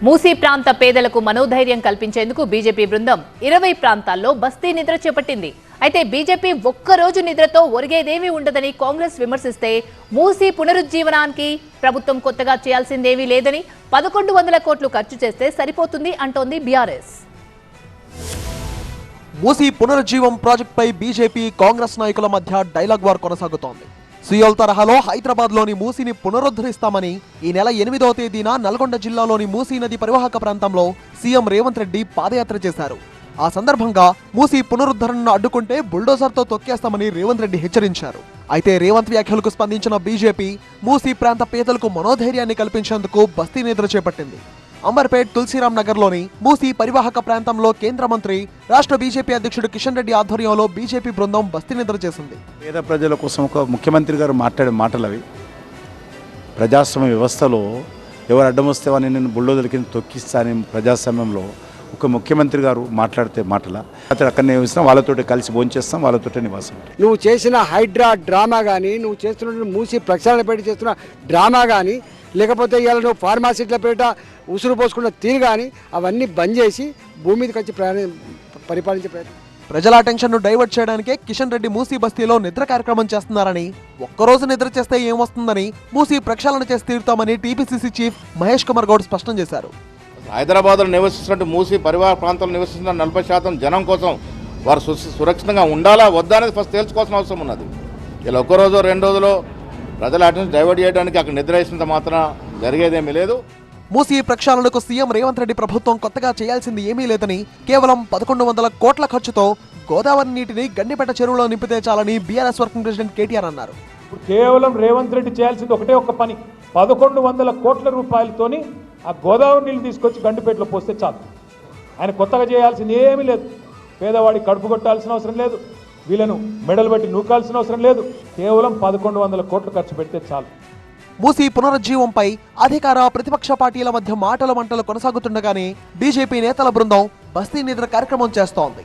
మూసీ ప్రాంత పేదలకు మనోధైర్యం కల్పించేందుకు బీజేపీ బృందం 20 ప్రాంతాల్లో బస్తీ నిద్ర చేపట్టింది. అయితే బీజేపీ ఒక్కరోజు నిద్రతో ఒరిగేదేమీ ఉండదని కాంగ్రెస్ విమర్శిస్తే, మూసీ పునరుజ్జీవనానికి ప్రభుత్వం కొత్తగా చేయాల్సిందేమీ లేదని 1100 కోట్లు ఖర్చు చేస్తే సరిపోతుంది అంటోంది బీఆర్ఎస్. మూసీ పునరుజ్జీవం ప్రాజెక్టుపై బీజేపీ కాంగ్రెస్ నాయకుల మధ్య డైలాగ్ వార్ కొనసాగుతోంది. సియోల్ తరహాలో హైదరాబాద్లోని మూసీని పునరుద్ధరిస్తామని ఈ నెల 8వ తేదీన నల్గొండ జిల్లాలోని మూసీ నది పరివాహక ప్రాంతంలో సీఎం రేవంత్ రెడ్డి పాదయాత్ర చేశారు. ఆ సందర్భంగా మూసీ పునరుద్ధరణను అడ్డుకుంటే బుల్డోజర్తో తొక్కేస్తామని రేవంత్ రెడ్డి హెచ్చరించారు. అయితే రేవంత్ వ్యాఖ్యలకు స్పందించిన బీజేపీ మూసీ ప్రాంత పేదలకు మనోధైర్యాన్ని కల్పించేందుకు బస్తీ నిద్ర చేపట్టింది. అంబర్పేట్ తులసిరామ్ నగర్లోని మూసీ పరివాహక ప్రాంతంలో కేంద్ర మంత్రి, రాష్ట్ర బీజేపీ అధ్యక్షుడు కిషన్ రెడ్డి ఆధ్వర్యంలో బీజేపీ బృందం బస్తీ నిద్ర చేసింది. పేద ప్రజల కోసం ఒక ముఖ్యమంత్రి గారు మాట్లాడే మాటలు అవి. ప్రజాస్వామ్య వ్యవస్థలో ఎవరు అడ్డం వస్తే అని నేను బుల్డోజర్కి తొక్కిస్తానని ప్రజాస్వామ్యంలో ఒక ముఖ్యమంత్రి గారు మాట్లాడితే మాటల అక్కడ నివసిస్తాం, వాళ్ళతో కలిసి భోంచేస్తాం, వాళ్ళతో నివాసం. నువ్వు చేసిన హైడ్రా డ్రామా కానీ, నువ్వు చేస్తున్న మూసి ప్రక్షాళన పెట్టి చేస్తున్న డ్రామా కానీ, లేకపోతే ఇవాళ నువ్వు ఫార్మాసిటీల పేట ఉసురు పోసుకున్న తీరు కానీ, అవన్నీ బంద్ చేసి భూమి మీదకి వచ్చి పరిపాలించే ప్రయత్నం. ప్రజల అటెన్షన్ ను డైవర్ట్ చేయడానికే కిషన్ రెడ్డి మూసీ బస్తీలో నిద్ర కార్యక్రమం చేస్తున్నారని, ఒక్కరోజు నిద్ర చేస్తే ఏమొస్తుందని మూసీ ప్రక్షాళన చేసి తీరుతామని టీపీసీసీ చీఫ్ మహేష్ కుమార్ గౌడ్ స్పష్టం చేశారు. హైదరాబాద్లో నివసిస్తున్నట్టు మూసీ పరివార ప్రాంతంలో నివసిస్తున్న 40% జనం కోసం వారు సురక్షితంగా ఉండాలా వద్దా అనేది ఫస్ట్ తేల్చుకోవాల్సిన అవసరం ఉన్నది. ఇలా ఒక్కరోజు 2 రోజులు ప్రజల అటెన్షన్ డైవర్ట్ చేయడానికి అక్కడ నిద్ర వేసినంత మాత్రం జరిగేదేమీ లేదు. మూసీ ప్రక్షాళనకు సీఎం రేవంత్ రెడ్డి ప్రభుత్వం కొత్తగా చేయాల్సింది ఏమీ లేదని, కేవలం 1100 కోట్ల ఖర్చుతో గోదావరి నీటిని గండిపేట చెరువులో నింపితే చాలని బీఆర్ఎస్ వర్కింగ్ ప్రెసిడెంట్ కేటీఆర్ అన్నారు. కేవలం రేవంత్ రెడ్డి చేయాల్సింది ఒక్క పని. 1100 కోట్ల రూపాయలతోని ఆ గోదావరి నీళ్ళు తీసుకొచ్చి గండిపేటలో పోస్తే చాలు. ఆయన కొత్తగా చేయాల్సింది ఏమీ లేదు. పేదవాడి కడుపు కొట్టాల్సిన అవసరం లేదు, వీళ్ళను మెడలు బట్టి నూకాల్సిన అవసరం లేదు. కేవలం 1100 కోట్లు ఖర్చు పెడితే చాలు. మూసీ పునరుజ్జీవంపై అధికార ప్రతిపక్ష పార్టీల మధ్య మాటల మంటలు కొనసాగుతుండగానే బీజేపీ నేతల బృందం బస్తీ నిద్ర కార్యక్రమం చేస్తోంది.